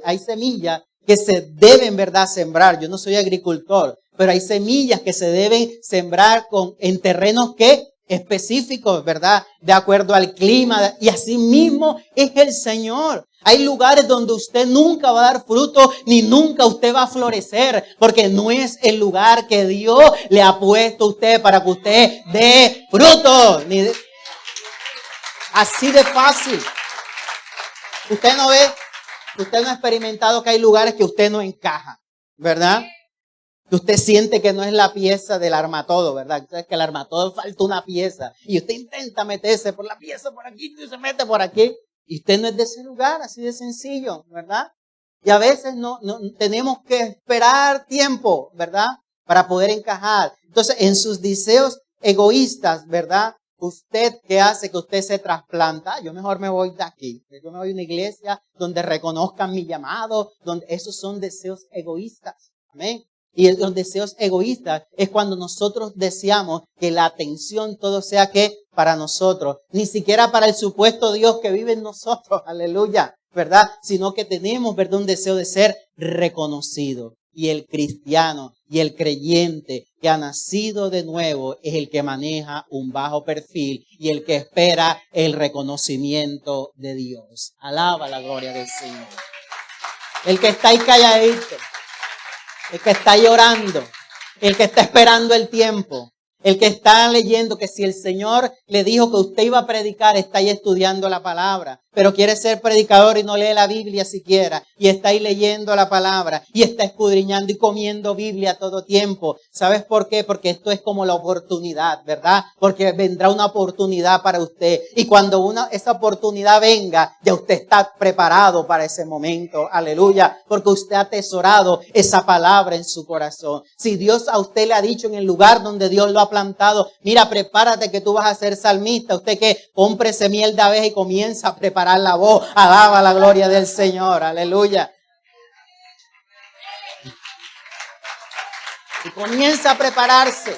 hay semillas que se deben, ¿verdad?, sembrar. Yo no soy agricultor, pero hay semillas que se deben sembrar en terrenos específicos, ¿verdad? De acuerdo al clima, y así mismo es el Señor. Hay lugares donde usted nunca va a dar fruto, ni nunca usted va a florecer, porque no es el lugar que Dios le ha puesto a usted para que usted dé fruto. Así de fácil. Usted no ha experimentado que hay lugares que usted no encaja, ¿verdad? Que usted siente que no es la pieza del armatodo, ¿verdad? Entonces, que el armatodo falta una pieza. Y usted intenta meterse por la pieza por aquí y se mete por aquí. Y usted no es de ese lugar, así de sencillo, ¿verdad? Y a veces no tenemos que esperar tiempo, ¿verdad? Para poder encajar. Entonces, en sus deseos egoístas, ¿verdad? ¿Usted qué hace? Que usted se trasplanta. Yo mejor me voy de aquí. Yo me voy a una iglesia donde reconozcan mi llamado, donde esos son deseos egoístas. Amén. Y los deseos egoístas es cuando nosotros deseamos que la atención todo sea que para nosotros, ni siquiera para el supuesto Dios que vive en nosotros, aleluya, ¿verdad? Sino que tenemos, ¿verdad? Un deseo de ser reconocido. Y el cristiano y el creyente que ha nacido de nuevo es el que maneja un bajo perfil y el que espera el reconocimiento de Dios. Alaba la gloria del Señor. El que está ahí calladito. El que está llorando, el que está esperando el tiempo, el que está leyendo que si el Señor le dijo que usted iba a predicar, está ahí estudiando la palabra, pero quiere ser predicador y no lee la Biblia siquiera, y está ahí leyendo la palabra, y está escudriñando y comiendo Biblia todo tiempo. ¿Sabes por qué? Porque esto es como la oportunidad, ¿verdad? Porque vendrá una oportunidad para usted, y cuando esa oportunidad venga, ya usted está preparado para ese momento, aleluya, porque usted ha atesorado esa palabra en su corazón. Si Dios a usted le ha dicho en el lugar donde Dios lo ha plantado, mira, prepárate que tú vas a ser salmista, usted que cómprese miel de abeja y comienza a preparar la voz, alaba la gloria del Señor, aleluya. Y comienza a prepararse,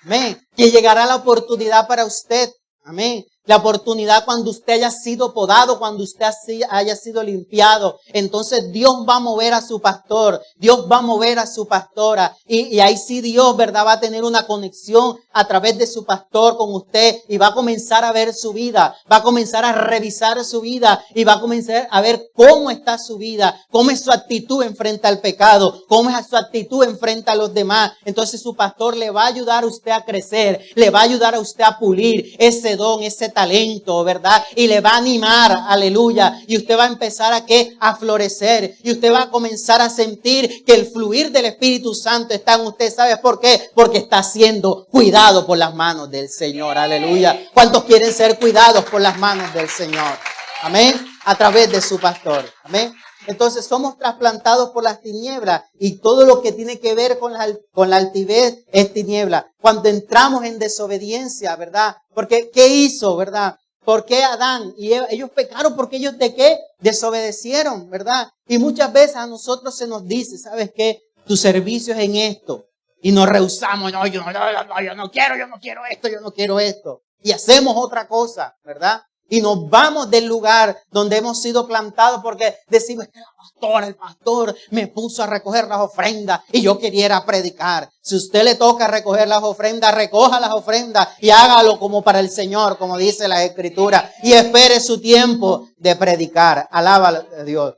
amén, que llegará la oportunidad para usted, amén. La oportunidad cuando usted haya sido podado, cuando usted haya sido limpiado. Entonces Dios va a mover a su pastor. Dios va a mover a su pastora. Y ahí sí Dios, ¿verdad? Va a tener una conexión a través de su pastor con usted. Y va a comenzar a ver su vida. Va a comenzar a revisar su vida. Y va a comenzar a ver cómo está su vida. Cómo es su actitud en frente al pecado. Cómo es su actitud en frente a los demás. Entonces su pastor le va a ayudar a usted a crecer. Le va a ayudar a usted a pulir ese don, ese talento, ¿verdad? Y le va a animar, aleluya. Y usted va a empezar a ¿qué? A florecer. Y usted va a comenzar a sentir que el fluir del Espíritu Santo está en usted. ¿Sabe por qué? Porque está siendo cuidado por las manos del Señor, aleluya. ¿Cuántos quieren ser cuidados por las manos del Señor? Amén. A través de su pastor. Amén. Entonces somos trasplantados por las tinieblas y todo lo que tiene que ver con la altivez es tiniebla. Cuando entramos en desobediencia, ¿verdad? Porque ¿qué hizo, verdad? ¿Por qué Adán y Eva? Ellos pecaron porque ellos ¿de qué? Desobedecieron, ¿verdad? Y muchas veces a nosotros se nos dice, ¿sabes qué? Tu servicio es en esto. Y nos rehusamos, no, yo no quiero esto. Y hacemos otra cosa, ¿verdad? Y nos vamos del lugar donde hemos sido plantados porque decimos que el pastor me puso a recoger las ofrendas y yo quería predicar. Si usted le toca recoger las ofrendas, recoja las ofrendas y hágalo como para el Señor, como dice la Escritura. Y espere su tiempo de predicar. Alaba a Dios.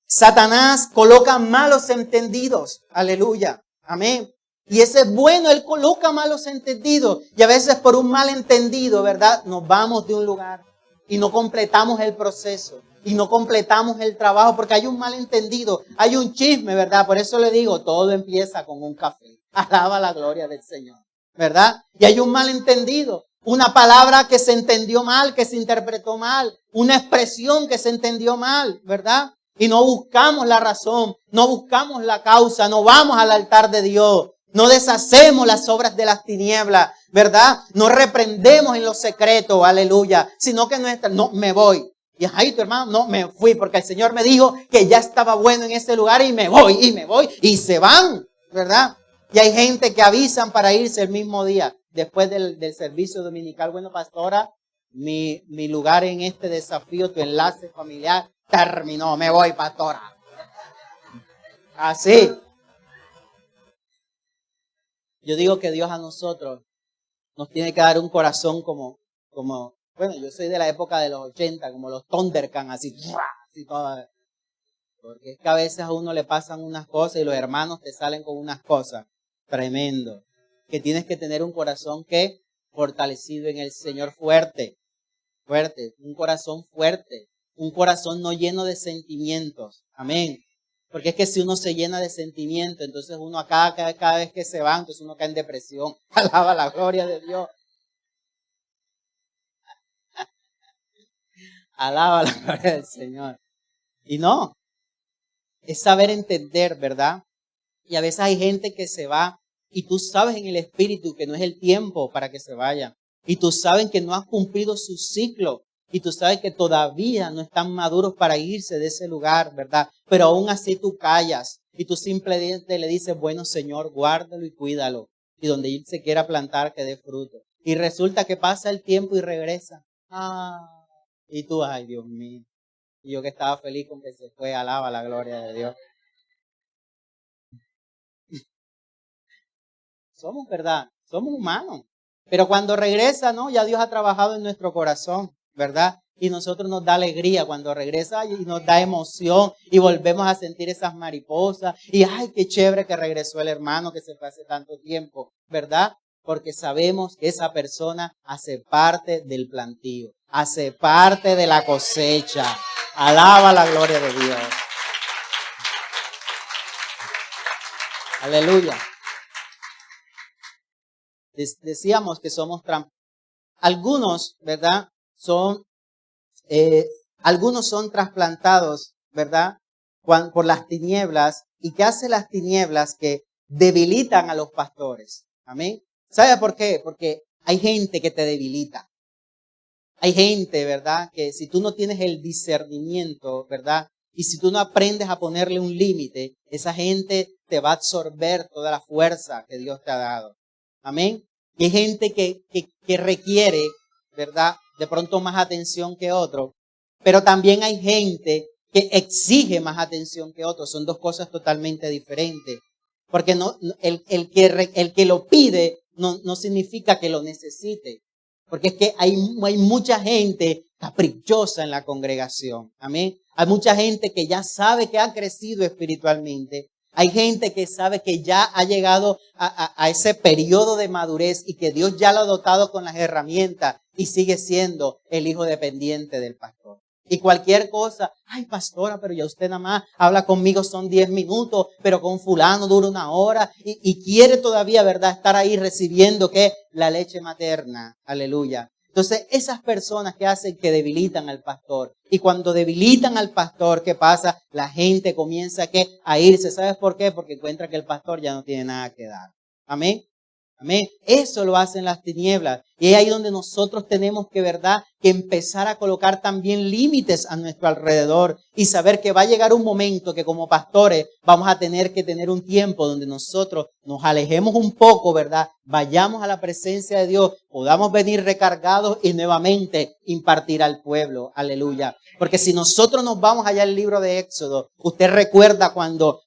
Satanás coloca malos entendidos. Aleluya. Amén. Y ese es bueno, él coloca malos entendidos. Y a veces por un malentendido, ¿verdad? Nos vamos de un lugar. Y no completamos el proceso. Y no completamos el trabajo porque hay un malentendido. Hay un chisme, ¿verdad? Por eso le digo, todo empieza con un café. Alaba la gloria del Señor. ¿Verdad? Y hay un malentendido. Una palabra que se entendió mal, que se interpretó mal. Una expresión que se entendió mal, ¿verdad? Y no buscamos la razón. No buscamos la causa. No vamos al altar de Dios. No deshacemos las obras de las tinieblas, ¿verdad? No reprendemos en lo secreto, aleluya. Sino que no, me voy. Y ahí tu hermano, no, me fui porque el Señor me dijo que ya estaba bueno en ese lugar y me voy. Y se van, ¿verdad? Y hay gente que avisan para irse el mismo día. Después del servicio dominical, bueno, pastora, mi lugar en este desafío, tu enlace familiar, terminó. Me voy, pastora. Así. Yo digo que Dios a nosotros nos tiene que dar un corazón como, bueno, yo soy de la época de los 80, como los Thundercats, así todo. Porque es que a veces a uno le pasan unas cosas y los hermanos te salen con unas cosas. Tremendo. Que tienes que tener un corazón que fortalecido en el Señor, fuerte, un corazón fuerte, un corazón no lleno de sentimientos. Amén. Porque es que si uno se llena de sentimiento, entonces uno cada vez que se va, entonces uno cae en depresión. Alaba la gloria de Dios. Alaba la gloria del Señor. Y no, es saber entender, ¿verdad? Y a veces hay gente que se va y tú sabes en el espíritu que no es el tiempo para que se vaya. Y tú sabes que no has cumplido su ciclo. Y tú sabes que todavía no están maduros para irse de ese lugar, ¿verdad? Pero aún así tú callas y tú simplemente le dices, bueno, Señor, guárdalo y cuídalo. Y donde Él se quiera plantar, que dé fruto. Y resulta que pasa el tiempo y regresa. Y tú, ay, Dios mío. Y yo que estaba feliz con que se fue, alaba la gloria de Dios. Somos, ¿verdad? Somos humanos. Pero cuando regresa, ¿no? Ya Dios ha trabajado en nuestro corazón, ¿verdad? Y nosotros nos da alegría cuando regresa y nos da emoción y volvemos a sentir esas mariposas. Y ay, qué chévere que regresó el hermano que se fue hace tanto tiempo, ¿verdad? Porque sabemos que esa persona hace parte del plantío, hace parte de la cosecha. Alaba la gloria de Dios. Aleluya. Decíamos que somos algunos, ¿verdad? Algunos son trasplantados, ¿verdad? Por las tinieblas. ¿Y qué hacen las tinieblas? Que debilitan a los pastores. Amén. ¿Sabe por qué? Porque hay gente que te debilita. Hay gente, ¿verdad? Que si tú no tienes el discernimiento, ¿verdad? Y si tú no aprendes a ponerle un límite, esa gente te va a absorber toda la fuerza que Dios te ha dado. Amén. Y hay gente que requiere, ¿verdad? De pronto más atención que otro. Pero también hay gente que exige más atención que otro. Son dos cosas totalmente diferentes. Porque el que lo pide no significa que lo necesite. Porque es que hay mucha gente caprichosa en la congregación. Amén. Hay mucha gente que ya sabe que ha crecido espiritualmente. Hay gente que sabe que ya ha llegado a ese periodo de madurez y que Dios ya lo ha dotado con las herramientas y sigue siendo el hijo dependiente del pastor. Y cualquier cosa, ay pastora, pero ya usted nada más habla conmigo, son 10 minutos, pero con fulano dura 1 hora y quiere todavía, ¿verdad?, estar ahí recibiendo, ¿qué? La leche materna. Aleluya. Entonces, esas personas que hacen que debilitan al pastor. Y cuando debilitan al pastor, ¿qué pasa? La gente comienza a irse. ¿Sabes por qué? Porque encuentra que el pastor ya no tiene nada que dar. Amén. Amén. Eso lo hacen las tinieblas. Y es ahí donde nosotros tenemos que, ¿verdad?, que empezar a colocar también límites a nuestro alrededor y saber que va a llegar un momento que como pastores vamos a tener que tener un tiempo donde nosotros nos alejemos un poco, ¿verdad? Vayamos a la presencia de Dios, podamos venir recargados y nuevamente impartir al pueblo. Aleluya. Porque si nosotros nos vamos allá al libro de Éxodo, usted recuerda cuando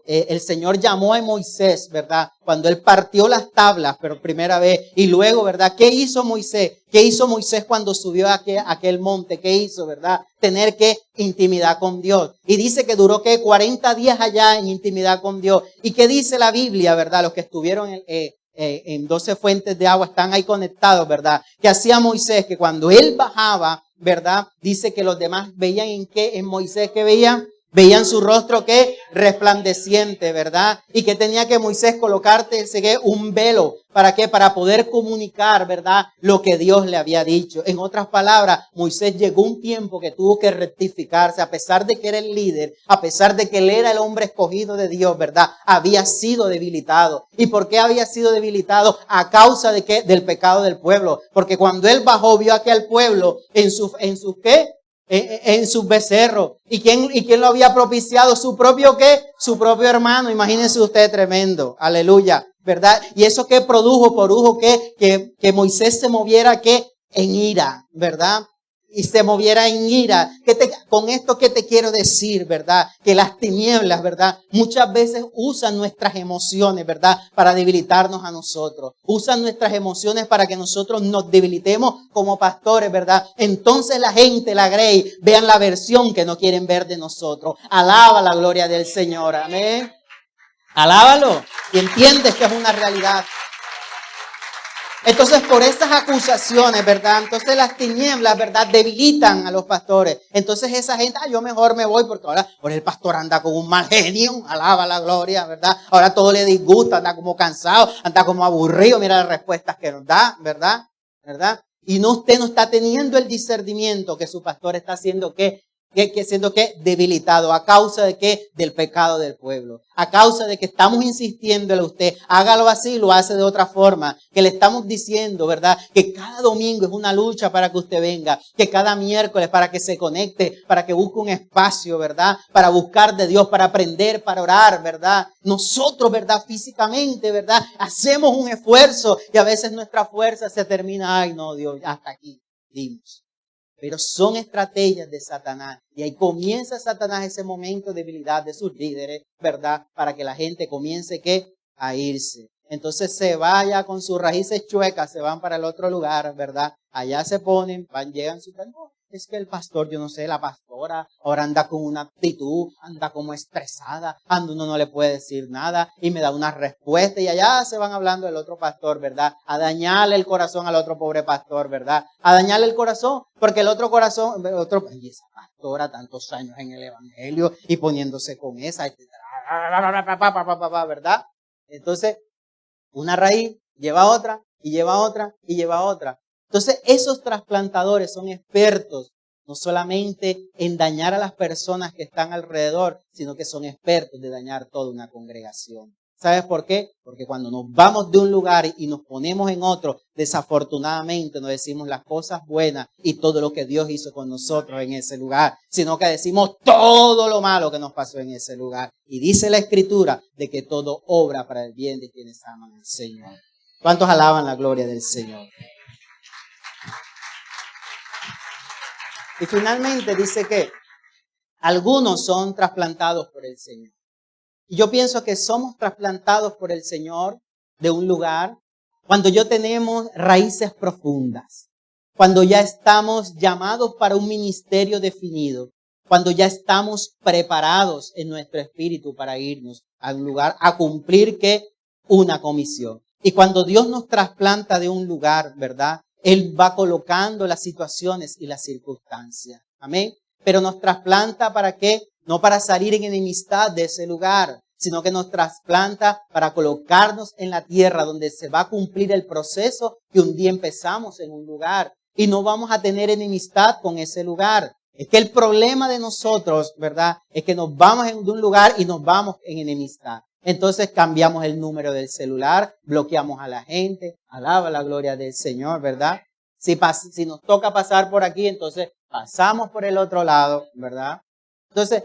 el Señor llamó a Moisés, ¿verdad? Cuando él partió las tablas por primera vez y luego, ¿verdad? ¿Qué hizo Moisés? ¿Qué hizo Moisés cuando subió a aquel monte? ¿Qué hizo, verdad? Tener que intimidad con Dios. Y dice que duró, ¿qué? 40 días allá en intimidad con Dios. ¿Y qué dice la Biblia, verdad? Los que estuvieron en 12 fuentes de agua están ahí conectados, ¿verdad? Que hacía Moisés, que cuando él bajaba, ¿verdad? Dice que los demás veían en Moisés, ¿qué veían? Veían su rostro que resplandeciente, ¿verdad? Y que tenía que Moisés colocarte un velo. ¿Para qué? Para poder comunicar, ¿verdad?, lo que Dios le había dicho. En otras palabras, Moisés llegó un tiempo que tuvo que rectificarse, a pesar de que era el líder, a pesar de que él era el hombre escogido de Dios, ¿verdad? Había sido debilitado. ¿Y por qué había sido debilitado? A causa de qué? Del pecado del pueblo. Porque cuando él bajó, vio a aquel pueblo en sus ¿qué? En sus becerros. ¿Y quién lo había propiciado? ¿Su propio qué? Su propio hermano. Imagínense usted, tremendo. Aleluya. ¿Verdad? ¿Y eso qué produjo? Produjo que Moisés se moviera ¿qué? En ira, ¿verdad? Y se moviera en ira. Con esto, ¿qué te quiero decir, verdad? Que las tinieblas, ¿verdad?, muchas veces usan nuestras emociones, ¿verdad?, para debilitarnos a nosotros. Usan nuestras emociones para que nosotros nos debilitemos como pastores, ¿verdad? Entonces la gente, la Grey, vean la versión que no quieren ver de nosotros. Alaba la gloria del Señor. Amén. Alábalo. Y entiendes que es una realidad. Entonces, por esas acusaciones, ¿verdad? Entonces las tinieblas, ¿verdad?, debilitan a los pastores. Entonces esa gente, yo mejor me voy porque ahora el pastor anda con un mal genio, alaba la gloria, ¿verdad? Ahora todo le disgusta, anda como cansado, anda como aburrido, mira las respuestas que nos da, ¿verdad? ¿Verdad? Y usted no está teniendo el discernimiento que su pastor está haciendo, ¿qué? Siendo que debilitado. ¿A causa de qué? Del pecado del pueblo. A causa de que estamos insistiéndole a usted, hágalo así, lo hace de otra forma. Que le estamos diciendo, ¿verdad? Que cada domingo es una lucha para que usted venga. Que cada miércoles para que se conecte, para que busque un espacio, ¿verdad? Para buscar de Dios, para aprender, para orar, ¿verdad? Nosotros, ¿verdad? Físicamente, ¿verdad? Hacemos un esfuerzo y a veces nuestra fuerza se termina. Ay, no, Dios, hasta aquí dimos. Pero son estrategias de Satanás. Y ahí comienza Satanás ese momento de debilidad de sus líderes, ¿verdad? Para que la gente comience ¿qué? A irse. Entonces se vaya con sus raíces chuecas, se van para el otro lugar, ¿verdad? Allá se ponen, llegan su no, es que el pastor, yo no sé, la pastora, ahora anda con una actitud, anda como estresada, uno no le puede decir nada y me da una respuesta y allá se van hablando del otro pastor, ¿verdad? A dañarle el corazón al otro pobre pastor, ¿verdad? A dañarle el corazón, porque el otro corazón, y esa pastora tantos años en el evangelio y poniéndose con esa, ¿verdad? Entonces, una raíz lleva a otra y lleva a otra y lleva a otra. Entonces, esos trasplantadores son expertos no solamente en dañar a las personas que están alrededor, sino que son expertos de dañar toda una congregación. ¿Sabes por qué? Porque cuando nos vamos de un lugar y nos ponemos en otro, desafortunadamente no decimos las cosas buenas y todo lo que Dios hizo con nosotros en ese lugar, sino que decimos todo lo malo que nos pasó en ese lugar. Y dice la Escritura de que todo obra para el bien de quienes aman al Señor. ¿Cuántos alaban la gloria del Señor? Y finalmente dice que algunos son trasplantados por el Señor. Y yo pienso que somos trasplantados por el Señor de un lugar cuando ya tenemos raíces profundas, cuando ya estamos llamados para un ministerio definido, cuando ya estamos preparados en nuestro espíritu para irnos a un lugar a cumplir ¿qué? Una comisión. Y cuando Dios nos trasplanta de un lugar, ¿verdad? Él va colocando las situaciones y las circunstancias. Amén. Pero nos trasplanta ¿para qué? No para salir en enemistad de ese lugar, sino que nos trasplanta para colocarnos en la tierra donde se va a cumplir el proceso que un día empezamos en un lugar. Y no vamos a tener enemistad con ese lugar. Es que el problema de nosotros, ¿verdad? Es que nos vamos de un lugar y nos vamos en enemistad. Entonces cambiamos el número del celular, bloqueamos a la gente, alaba la gloria del Señor, ¿verdad? Si nos toca pasar por aquí, entonces pasamos por el otro lado, ¿verdad? Entonces,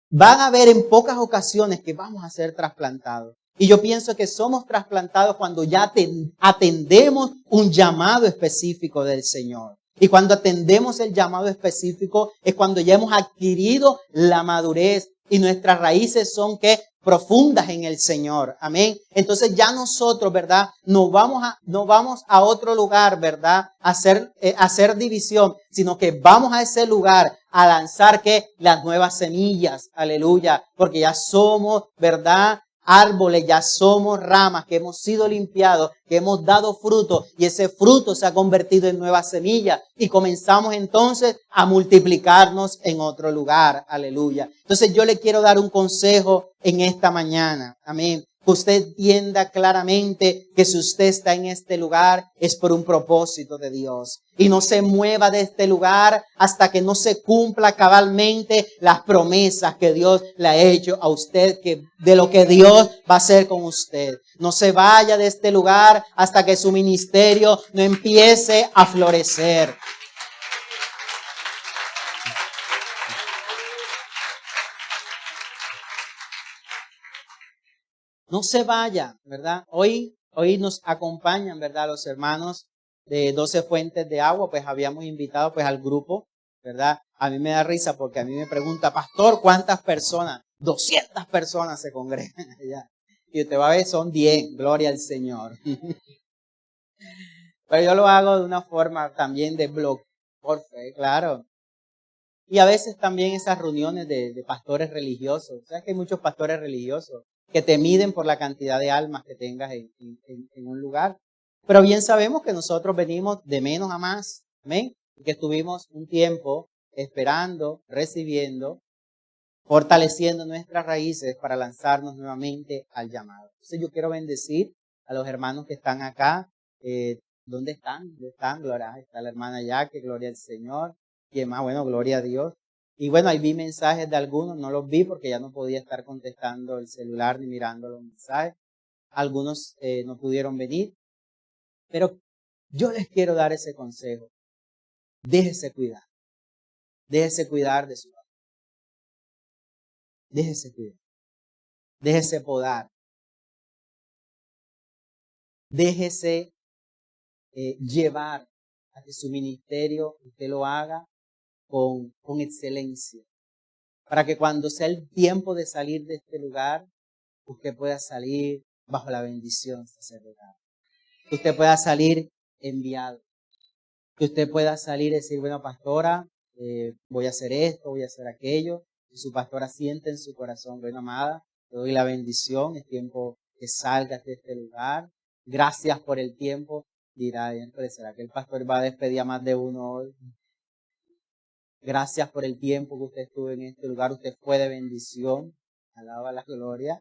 van a haber en pocas ocasiones que vamos a ser trasplantados. Y yo pienso que somos trasplantados cuando ya atendemos un llamado específico del Señor. Y cuando atendemos el llamado específico es cuando ya hemos adquirido la madurez y nuestras raíces son ¿qué? Profundas en el Señor. Amén. Entonces ya nosotros, ¿verdad? No vamos a otro lugar, ¿verdad? A hacer división, sino que vamos a ese lugar a lanzar ¿qué? Las nuevas semillas. Aleluya. Porque ya somos, ¿verdad? Árboles, ya somos ramas que hemos sido limpiados, que hemos dado fruto y ese fruto se ha convertido en nuevas semillas y comenzamos entonces a multiplicarnos en otro lugar. Aleluya. Entonces yo le quiero dar un consejo en esta mañana. Amén. Que usted entienda claramente que si usted está en este lugar es por un propósito de Dios. Y no se mueva de este lugar hasta que no se cumpla cabalmente las promesas que Dios le ha hecho a usted, de lo que Dios va a hacer con usted. No se vaya de este lugar hasta que su ministerio no empiece a florecer. No se vaya, ¿verdad? Hoy nos acompañan, ¿verdad? Los hermanos de 12 Fuentes de Agua, pues habíamos invitado pues al grupo, ¿verdad? A mí me da risa porque a mí me pregunta, pastor, ¿cuántas personas? 200 personas se congregan allá. Y usted va a ver, son 10, gloria al Señor. Pero yo lo hago de una forma también de blog, por fe, claro. Y a veces también esas reuniones de pastores religiosos. ¿Sabes que hay muchos pastores religiosos que te miden por la cantidad de almas que tengas en un lugar? Pero bien sabemos que nosotros venimos de menos a más. Amén. Y que estuvimos un tiempo esperando, recibiendo, fortaleciendo nuestras raíces para lanzarnos nuevamente al llamado. Entonces yo quiero bendecir a los hermanos que están acá. ¿Dónde están? ¿Dónde están? Gloria, está la hermana Yaque, gloria al Señor. Y demás, bueno, gloria a Dios. Y bueno, ahí vi mensajes de algunos, no los vi porque ya no podía estar contestando el celular ni mirando los mensajes. Algunos no pudieron venir, pero yo les quiero dar ese consejo. Déjese cuidar. Déjese cuidar de su familia. Déjese cuidar. Déjese podar. Déjese llevar a que su ministerio usted lo haga con excelencia. Para que cuando sea el tiempo de salir de este lugar, usted pueda salir bajo la bendición sacerdotal. Que usted pueda salir enviado. Que usted pueda salir y decir, bueno, pastora, voy a hacer esto, voy a hacer aquello. Y su pastora siente en su corazón, bueno, amada, te doy la bendición, es tiempo que salgas de este lugar. Gracias por el tiempo. Dirá, ¿será que el pastor va a despedir a más de uno hoy? Gracias por el tiempo que usted estuvo en este lugar. Usted fue de bendición. Alaba la gloria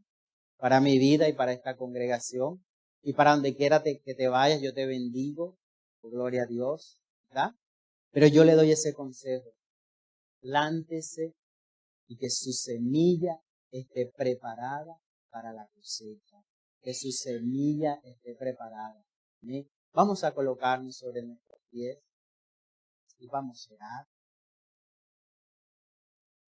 para mi vida y para esta congregación. Y para donde quiera que te vayas, yo te bendigo. Gloria a Dios. ¿Verdad? Pero yo le doy ese consejo. Plántese y que su semilla esté preparada para la cosecha. Que su semilla esté preparada. ¿Sí? Vamos a colocarnos sobre nuestros pies y vamos a orar.